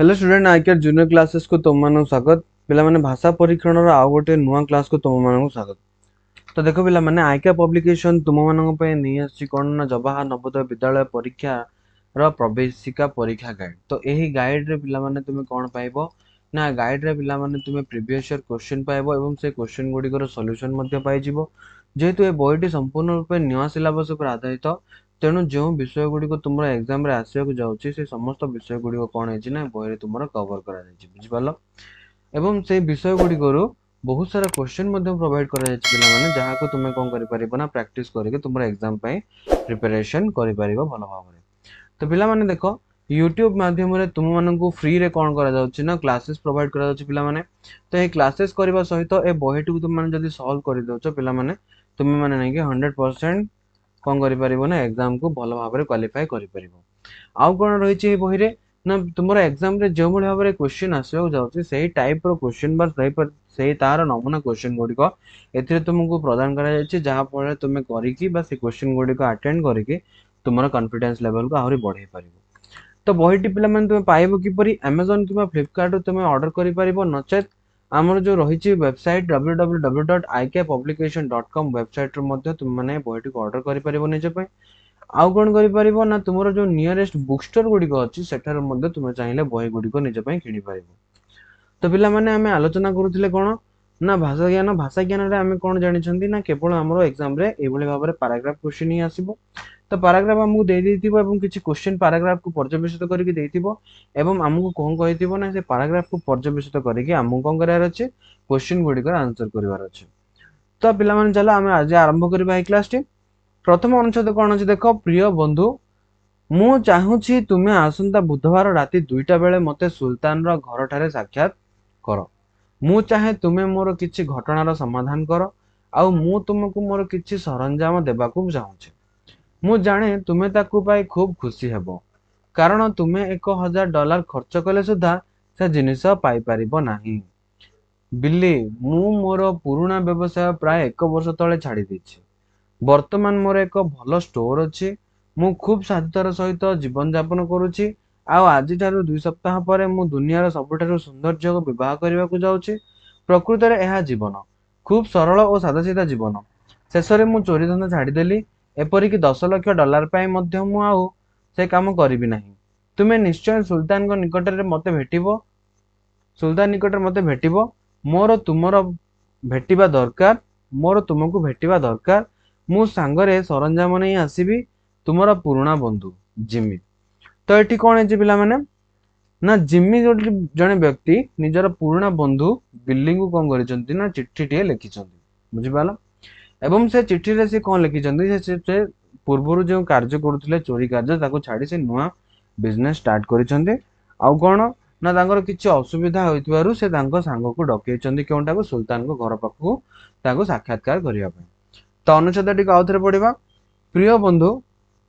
Hello student आईकेआर junior classes को तुम मान स्वागत पिला माने भाषा परीक्षण आउ गोटे नुआ क्लास को तुम मान स्वागत। तो देखो पिला माने आईकेआर पब्लिकेशन तुम मान नहीं आसी कौन ना जवाहर नवोदय विद्यालय परीक्षा प्रवेशिका परीक्षा गाइड। तो यही गाइड रे पिला माने तुमे कौन पाइबो ना गाइड रे पिला माने तुमे प्रीवियस ईयर क्वेश्चन पाइबो एवं से क्वेश्चन गुडी सॉल्यूशन मध्ये पाइ जिवो। जेहेतु ए बहीटी संपूर्ण रूपे नुआ सिलेबस पर आधारित तेणु जो विषय गुड़िक तुम एग्जाम रे आसिया जाऊँगी से समस्त विषय गुड़िक कौन है बही तुम कवर कर बुझिपाल एवं से विषय गुड़िक बहुत सारा क्वेश्चन प्रोवाइड कर जहाँ को तुम कौन कर प्रैक्टिस करके तुम एग्जाम प्रिपरेशन कर भल भाव। तो पिला माने देखो यूट्यूब माध्यम रे तुम मानक फ्री रे कौन करा ना क्लासेस प्रोवाइड करा पिला माने। तो ये क्लासेस करबा सहित ए बहीटी को तुम माने जदी सॉल्व कर दउछ पिला माने तुम माने नहीं कि 100% कौन करिपारिबो ना एग्जाम को भल भाव में क्वालिफाई करिपारिबो। आउ कौन रही बही रे ना तुम एग्जाम रे जो भाव में क्वेश्चन आसवा जाउछि सेही टाइप रो क्वेश्चन बा सही तार नमूना क्वेश्चन गुड़िक एथिरे तुमको प्रदान करा जायछि जहाँ फल तुम करिकि बा से क्वेश्चन गुड़िक अटेंड करिकि तुमर कॉन्फिडेंस लेवल को आहुरी बढ़ाई पारिबो। तो बहीटी पिला माने तुम पाइबो किपरि Amazon किबा फ्लिपकार्ट रो तुम ऑर्डर करि पारिबो नचेत आमर जो रही वेबसाइट www.ikpublication.com वेबसाइट रो मध्ये तुम माने बहीटी को ऑर्डर करि पारिबो निज पे। आउ कौन करिपारिबो ना तुमर जो नियरेस्ट बुक स्टोर गुड़िक अच्छी सेठार मध्ये तुम चाहिए बही गुड़िक निज पे किनि पारिबो। तो पिला माने आमे आलोचना करूथिले कोन ना भाषा ज्ञान रे आमे कोन जानिछंती ना केवल हमरो एग्जाम रे एभली भाव रे पैराग्राफ क्वेश्चन ही आसीबो। तो पैराग्राफ हमकु दे देथिबो एवं किछि क्वेश्चन पैराग्राफ को पर्यवेक्षित करके देथिबो एवं हमकु कोन कहिथिबो ना से पैराग्राफ को पर्यवेक्षित करके हमकु कोन करार अछि क्वेश्चन गुडी कर आंसर करिवार अछि। तो पिला माने चलो आमे आज आरंभ करबा ए क्लास टी। प्रथम अनुच्छेद कोन अछि देखो प्रिय बंधु मु चाहूछि तुमे आसंता बुधवार राति 2टा बेले मते सुल्तान रो घर ठारे साक्षात कर। मु चाहे तुमे मोर किछि घटनार समाधान कर आउ मु तुमको मोर किछि सरंजाम देबाकू चाहूछि। मु जाने तुमे ताकू पाई खूब खुशी हेबो कारण तुमे $1000 खर्च कले सुधा से जिनिस पाई परिबो नाही। बिल्ली मु मोर पुराना व्यवसाय प्राय 1 वर्ष तले छाड़ी देछि। वर्तमान मोर एक भल स्टोर अछि। मु खूब साधुतार सहित जीवन यापन करुछि आउ आज 2 सप्ताह पर मु दुनियार सबुठारु सौंदर्य को विवाह करने को जाऊँगी। प्रकृत में यह जीवन खूब सरल और सादासीधा जीवन। शेष में मु चोरी धंदा छाड़देली एपरिक $10 लाख मु आउ से काम करी नहीं। तुम्हें निश्चय सुल्तान को निकट में मत भेटिबो सुल्तान निकट में मत भेटिबो मोर तुमर भेटिबा दरकार मोर तुमको भेटिबा दरकार। मु सांगरे सरंजाम नहीं आसीबी तुमर पुराना बंधु जिमी। तो ये कौन है पिला माने ना जिमी जो जने व्यक्ति निजर पुराना बंधु बिल्ली को कौन करिसंती ना चिट्ठी टे लिखिसंती बुझिपाला। एवं से चिट्ठी रे से कौन लिखिसंती से पूर्वरु जो कार्य करुथिले चोरी कार्य ताको छाड़ी से नुआ बिजनेस स्टार्ट करिसंती। आउ कौन ना तांकर किछि असुविधा होइतबारु से तांको सांग को डकेइचंती केउंटा को सुल्तान को घर पाखु ताको साक्षात्कार करिया पे। तो अनुच्छेद टिक आउथरे पढिबा। प्रिय बंधु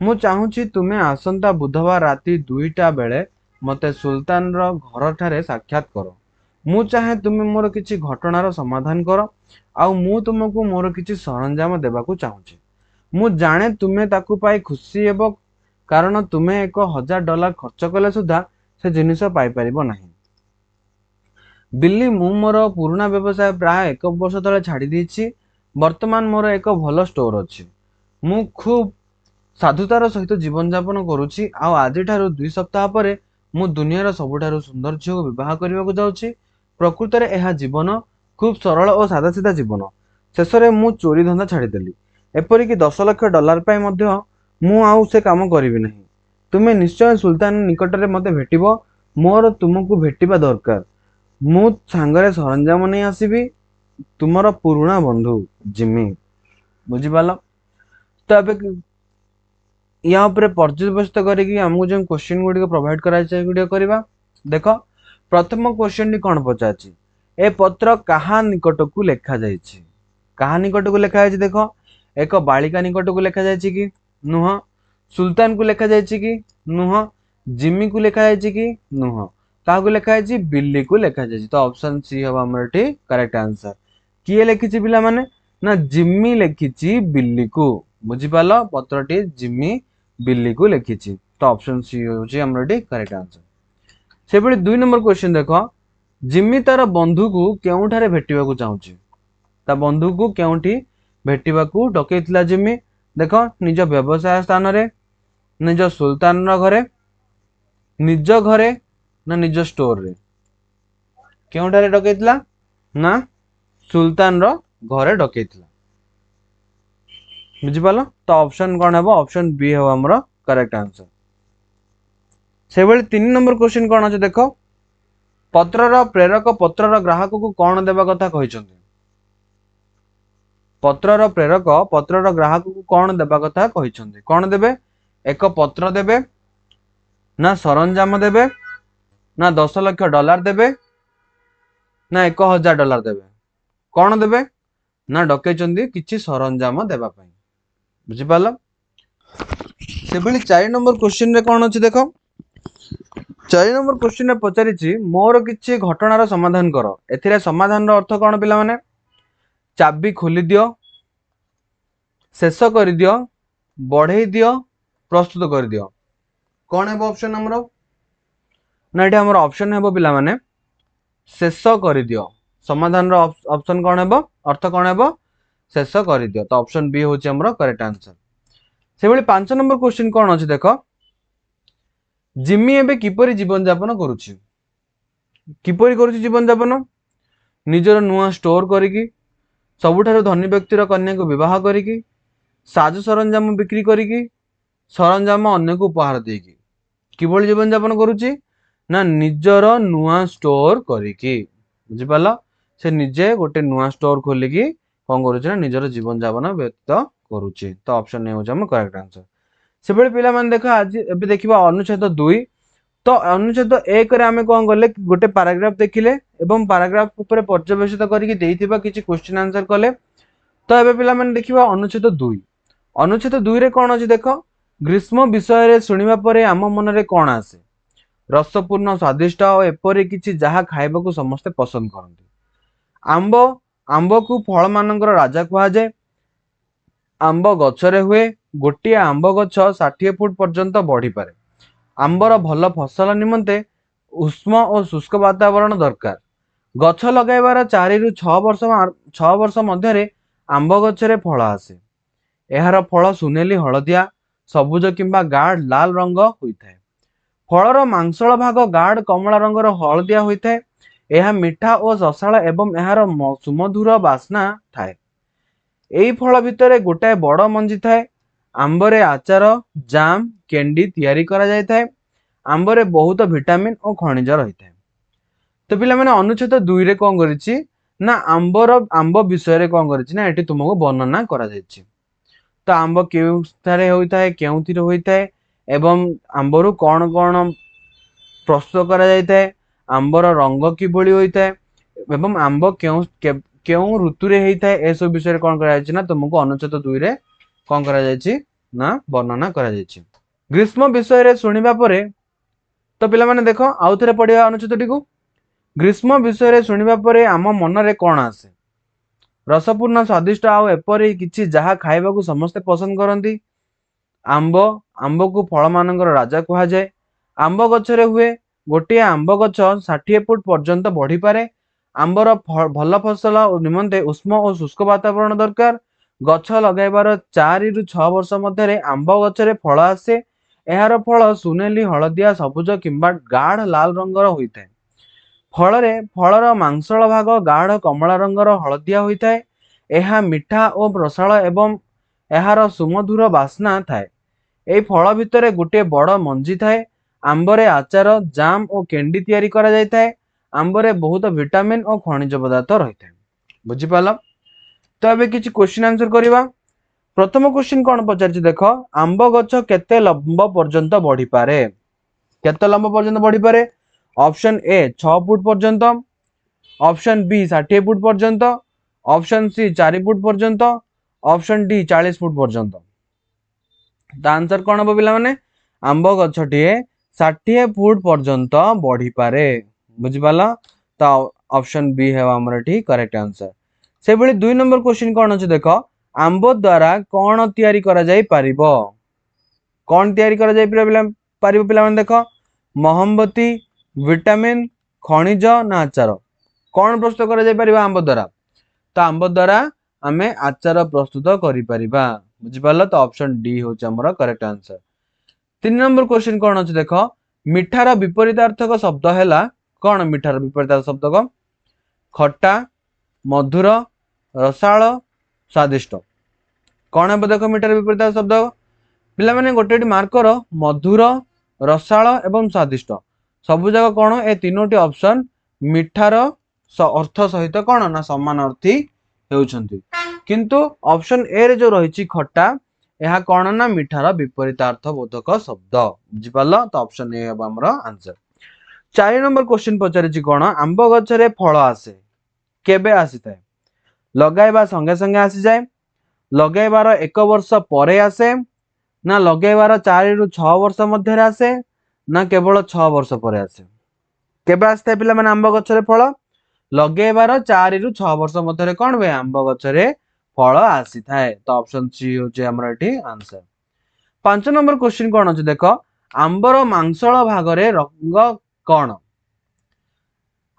मु चाहूछि तुमे आसंता बुधवार राति 2टा बेले मते सुल्तान रो घर ठारे साक्षात करो। मु चाहे तुमे मोर किछि घटनार समाधान कर आउ मु तुमको मोर किछि सरंजाम देबाकू चाहूछि। मु जाने तुमे ताकू पाई खुशी हेबो कारण तुमे $1000 खर्च कले सुधा से जिनिस पाई परिबो नाही। बिल्ली मु मोर पुराना व्यवसाय प्राय 1 वर्ष तले छाड़ी देछि। वर्तमान मोर एक भल स्टोर अछि। मु खूब साधुतार सहित जीवन यापन करुछि आउ आज 2 सप्ताह पर मु दुनियार सबुठारु सौंदर्य को विवाह करने को जाऊँगी। प्रकृत में यह जीवन खूब सरल और सादासीधा जीवन। शेष में मु चोरी धंदा छाड़देली एपरिक $10 लाख मु आउ से काम करी नहीं। तुम्हें निश्चय सुल्तान निकट में मत भेटिबो मोर तुमको भेटिबा दरकार। मु सांगरे सरंजाम नहीं आसीबी तुमर पुराना बंधु जिमी बुझिपाल। तो अब या पर्यवेक्षित करके आमको जो क्वेश्चन गुड़िक प्रोवाइड करा देख प्रथम क्वेश्चन टी कौन पचार ए पत्र कहा निकट को लेखा जाइछि। कहा निकट को लेखा जाइछि देख एक बालिका निकट को लेखा जाइछि कि नुह। सुल्तान को लेखा जाइछि कि नुह। जिमी को लेखा जाइछि कि नुह। क्या लेखा जाइछि बिल्ली को लेखा जाइछि। तो ऑप्शन सी हम हमर एठी करेक्ट आंसर। किए लिखिछि पिला माने ना जिमी लिखिछि बिल्ली को बुझिपाल। पत्रटी जिमी बिल्ली को लिखिछि। तो ऑप्शन सी होछि हमर एठी करेक्ट आंसर। से भली 2 नंबर क्वेश्चन देख जिमी तार बंधु को केउठारे भेटिबाकू चाहूची ता बंधु को केउठी भेटिबाकू डकैथिला जिमी देख निज व्यवसाय स्थान रे निज सुल्तान रो घरे निज घरे ना निज स्टोर रे केउठारे डकैथिला ना सुल्तान रो घरे डकैथिला बुझी पालो तो ऑप्शन कौन है ऑप्शन बी है हमरो करेक्ट आंसर से भली 3 नंबर क्वेश्चन कौन अछि देखो पत्रर प्रेरक पत्रर ग्राहक को कौन देबा कथा कहिसंती पत्रर प्रेरक पत्रर ग्राहक को कौन देबा कथा कहिसंती कौन देबे एक पत्र देबे ना सरंजाम देबे ना 10 लाख डॉलर देबे ना 1000 डॉलर देबे कौन देबे ना डकैचंदी किछि सरंजाम देबा पई बुझी पालो से भली 4 नंबर क्वेश्चन रे कौन अछि देखो 4 नंबर क्वेश्चन रे पचारिछि मोर किछि घटनार समाधान कर एथिरे समाधान रो अर्थ कौन पिला माने चाबी खोली दियो शेष कर दियो बढ़ई दियो प्रस्तुत कर दियो कौन है ऑप्शन हमरो ना एटा हमरो ऑप्शन हेबो पिला माने शेष कर दियो समाधान रो ऑप्शन कौन हेबो अर्थ कौन हेबो शेष कर दियो तो ऑप्शन बी होची हमरो करेक्ट आंसर से भली 5 नंबर क्वेश्चन कौन अछि देखो जिमी एबे किपरि जीवन यापन करूछि किपरि करूछि जीवन यापन निजर नुआ स्टोर करिकी सबुठारु धनी व्यक्तिर कन्या को विवाह करिकी साज सरंजाम बिक्री करिकी सरंजाम अन्य को उपहार देकी किभଳି जीवन यापन करूछि ना निजर नुआ स्टोर करिकी बुझी पालो से निजे गोटे नुआ स्टोर खोलिकी कोन करूछि ना निजर जीवन यापन व्यतीत करूछि तो ऑप्शन ए होछि हम करेक्ट आंसर से भଳି पिला मान देखो आज एबे देखिबा अनुच्छेद 2 तो अनुच्छेद 1 रे हमें कोन गले गोटे पैराग्राफ देखिले एवं पैराग्राफ ऊपर पर्यवेक्षित करिके देइथिबा किछि क्वेश्चन आंसर कले तो एबे पिला मान देखिबा अनुच्छेद 2 रे कोन अछि देखो ग्रीष्म विषय रे सुनिबा परे आम मन रे कोन आसे रसपूर्ण स्वादिष्ट और एपरि किछि जहा खाइबा को समस्त पसंद करंती आंबो आंबो को फल मानकर राजा कुआ जाय आंब गछरे हुए गोटिए आंब गछ 60 फुट पर्यंत बढ़ी पारे आंबर भल फसल निमंते उष्म और शुष्क वातावरण दरकार गछ लगाइबार 4 रु 6 वर्ष मध्य आंब गछरे फल आसे एहार फल सुनेली हलदिया सबुज किंबा गाढ़ लाल रंग होइथाय फलर मांसल भाग गाढ़ कमला रंगर हलदिया होइथाय एहा मिठा और रसाळ एवं एहार सुमधुर बास्ना थाए एई फल भितरे गोटाए बड़ मंजी थाए आंबरे आचार जाम कैंडी तैयारी करा जाय थाए आंबरे बहुत विटामिन और खनिज रही थाए तो पिला माने अनुच्छेद 2 रे कोन करिछि ना आंब विषय रे कोन करिछि ना एठी तुमको वर्णना करा जायछि तो आंब केउथारे होइथाय केउथिरे होइथाय एवं आंबरु कोन कोन प्रस्तुत करा जाय थाए आंबर रंग किभଳି होइथाय एवं आंब केउ ऋतु रे हेइथाय ए सब विषय कोन करा जायछि ना तुमको अनुच्छेद 2 रे कोन करा जायछि ना वर्णना करा जायछि ग्रीष्म विषय रे सुनिबा परे तो पिला माने देखो आउ थरे पढिया अनुच्छेद टी को ग्रीष्म विषय रे सुनिबा परे आम मन रे कोन आसे रसपूर्ण स्वादिष्ट आ एपरि किछि जहा खाइबा को समस्त पसंद करंती आंब आंब को फल मानकर राजा कुहा जाय आंब गछरे हुए गोटिए आंब गछ 60 फुट पर्यंत बढ़ी पारे आंबर भल फसल निमंते उष्म और शुष्क वातावरण दरकार गछ लगाइबार 4 रु 6 वर्ष मध्य आंब गछरे फल आसे एहार फल सुनेली हलदिया सबुज किंबा गाढ़ लाल रंगर होइथाय फलर मांसल भाग गाढ़ कमला रंगर हलदिया होइथाय एहा मिठा और रसाळ एवं एहार सुमधुर बास्ना थाए एई फल भितरे गोटे बड़ मंजी थाए आंबरे आचार जाम और कैंडी तैयारी करा जाय थाए आंबरे बहुत विटामिन और खनिज पदार्थ रही थाए बुझी पालो तो अबे किछि क्वेश्चन आंसर करिवा प्रथम क्वेश्चन कोन पचारछि देखो आंब गछ केते लंब पर्यंत बढ़ी पारे केते लंब पर्यंत बढ़ी पारे ऑप्शन ए 6 फुट पर्यंत ऑप्शन बी 60 फुट पर्यंत ऑप्शन सी 4 फुट पर्यंत ऑप्शन डी 40 फुट पर्यंत तो आंसर कोन हो पिला माने आंब गछटी 60 फुट पर्यंत बढ़ी पारे बुझी पाला तो ऑप्शन बी है हमर ठी करेक्ट आंसर से भली 2 नंबर क्वेश्चन कोन अछि देखो आंब द्वारा कोन तैयारी करा जाय पारिबो कोन तैयारी करा जाय पारिबो पिला माने देखो मोहम्बती विटामिन खनिज ना आचार कौन प्रस्तुत कर आंब द्वारा तो आंब द्वारा आमे आचार प्रस्तुत करिपरिबा बुझिपारल तो ऑप्शन डी होचे हमर करेक्ट आंसर। 3 नंबर क्वेश्चन कौन अछि देखो मिठार विपरीतार्थक शब्द हैला कौन मिठार विपरीतार्थ शब्द को खट्टा मधुर रसाल स्वादिष्ट कौन है देखो मिठार विपरीतार्थ शब्द पिला माने गोटे मार्क कर मधुर रसाल एवं स्वादिष्ट सबु जगह कौन ए तीनोटी ऑप्शन मिठार अर्थ सहित कौन ना समान अर्थी हेउछंती किंतु ऑप्शन ए रे जो रही खट्टा यह कौन ना मिठार विपरीतार्थ बोधक शब्द बुझिपाल तो ऑप्शन ए हम हमर आंसर। 4 नंबर क्वेश्चन पचारि कौन आंब गछरे फल आसे केबे आसीताए लगाइबा संगे संगे आसी जाए लगाइबार 1 वर्ष परे आसे ना लगाइबार 4 रु 6 वर्ष मध्य आसे ना केवल 6 वर्ष परे आसे केबे आसता पिला माने आंब गछरे फल लगेबार 4 रु 6 वर्ष मध्य कौन हुए आंब गछरे फल आसी थाए तो ऑप्शन सी होचे हमर एठी आंसर। 5 नंबर क्वेश्चन कौन अछि देखो आंबर मांसल भागरे रंग कौन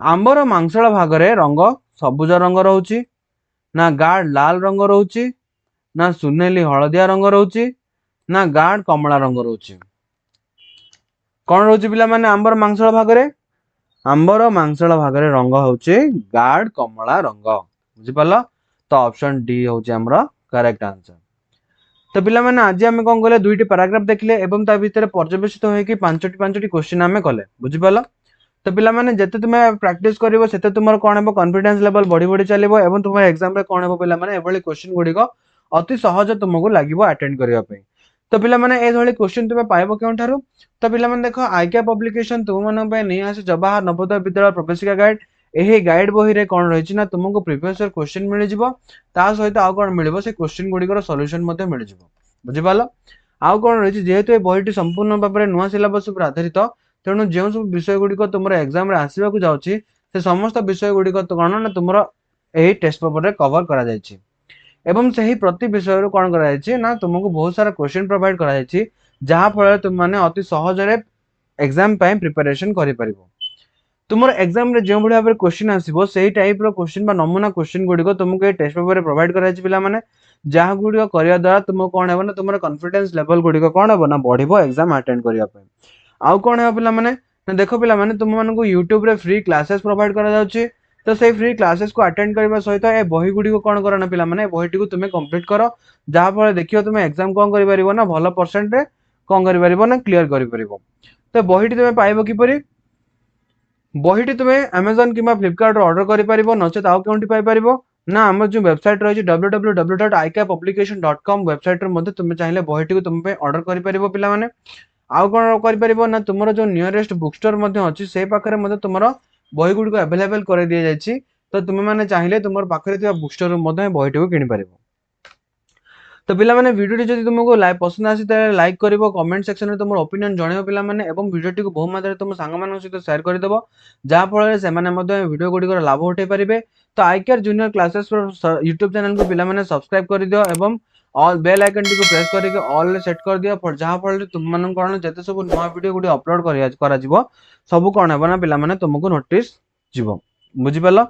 आंबर मांसल भागरे रंग सबुज रंग रहउची ना गाढ़ लाल रंग रहउची ना सुनेली हळदिया रंग रहउची ना गाढ़ कमला रंग रहउची कौन रहउची पिला माने आंबर मांसल भागरे आंबर मांसल भागरे रंग होचे गाढ़ कमला रंग बुझिपाल तो ऑप्शन डी होचे हमर करेक्ट आंसर। तो पिला माने आज आमे कोन कले दुईटी पैराग्राफ देखले एवं ता भितर पर्यवेक्षित होय कि पांचटी क्वेश्चन आमे कले बुझिपाल तो पिला माने जते तुमे प्रैक्टिस करिवो सेते तुमर कोन हेबो कॉन्फिडेंस लेवल बढ़ी बढ़ी चलेबो एवं तुमर एग्जाम रे कोन हेबो पिला माने एभली क्वेश्चन गुडी को अति सहज तुमको लागिवो अटेंड करिवा पे तो पिला माने ए भली क्वेश्चन तुमे पाइबो केउ थारु तो पिला माने देखो आईक्या पब्लिकेशन तुम मन पे नै आसे जवाहर नवोदय विद्यालय प्रवेशिका गाइड एही गाइड बही रे कोन रहिछि ना तुमको प्रीवियस ईयर क्वेश्चन मिलि जिवो ता सहित आ कोन मिलिबो से क्वेश्चन गुडी को सॉल्यूशन मध्ये मिलि जिवो बुझिपाल आउ कोन रहिछि जेहेतु ए बहीटी संपूर्ण भाबरे नुवा सिलेबस पर आधारित तेणु जो सब विषय गुडी को तुमर एग्जाम रे आसीबा को जाउछि से समस्त विषय गुडी को कोन ना तुमर एही टेस्ट पेपर रे कवर करा जायछि एवं सही प्रति विषय रो कोन करा जायछि ना तुमको बहुत सारा क्वेश्चन प्रोवाइड करा जायछि जहा फल तुम माने अति सहज रे एग्जाम पय प्रिपरेशन करि परिबो तुमर एग्जाम रे जो बढिया भाबरे क्वेश्चन आसीबो सेही टाइप रो क्वेश्चन बा नमूना क्वेश्चन गुडी को तुमको ए टेस्ट पेपर रे प्रोवाइड करा जायछि पिला माने जहा गुडी को करिया द्वारा तुमको कोन हेबो ना तुमर कॉन्फिडेंस लेवल गुडी को कोन हेबो ना बढ़िबो एग्जाम अटेंड करिया पे आउ कोन हेबो पिला माने ना देखो पिला माने तुम मानको YouTube रे फ्री क्लासेस प्रोवाइड करा जाउछि तो से फ्री क्लासेस को अटेंड करबा सहित ए बही गुडी को कोन करो ना पिला माने बहीटी को तुमे कंप्लीट करो जहा फल देखियो तुमे एग्जाम कोन करि परिबो ना भलो परसेंट रे कोन करि परिबो ना क्लियर करि परिबो तो बहीटी तुमे पाइबो किपरि बहीटी तुमे Amazon किबा Flipkart रो ऑर्डर करि परिबो नचेत आउ केउंटी पाइ परिबो ना हमर जो वेबसाइट रही www.icappublication.com वेबसाइट रे मध्ये तुमे चाहिले बहीटी को तुम पे ऑर्डर करि परिबो पिला माने आउ कोन करि परिबो ना तुमरो जो नियरेस्ट बुक स्टोर मध्ये अछि से पाखरे मध्ये तुमरो बही गुडी को अवेलेबल करे दिया जायछि तो तुमे माने चाहिले तुमर पाखरे थिबा बुक स्टोर मध्ये बहीटी को किनि परिबो। तो पिला माने वीडियो जदि तुमको लाइक पसंद आसी त लाइक करिवो कमेंट सेक्शन रे तुमर ओपिनियन जणेबो पिला माने एवं वीडियो को बहु मात्रा तुम संग मानक सहित शेयर कर देबो जहा फल से माने मध्ये वीडियो गुडी को लाभ उठे परिबे तो आईकेआर जूनियर क्लासेस पर YouTube चैनल को पिला माने सब्सक्राइब कर दियो एवं ऑल बेल आइकन टी को प्रेस करके ऑल रे सेट कर दियो पर जहा फल तुम मानन कोन जते सब नवा वीडियो गुडी अपलोड करा जिवो सब कोन हेबो ना पिला माने तुमको नोटिस जिवो बुझि पालो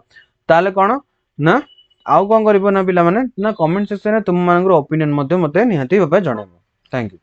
ताले कोन ना आउ कोन करिवो ना पिला माने ना कमेंट सेक्शन रे तुम मानकर ओपिनियन मध्ये मते निहाती भाबे जणाइबो। Thank you.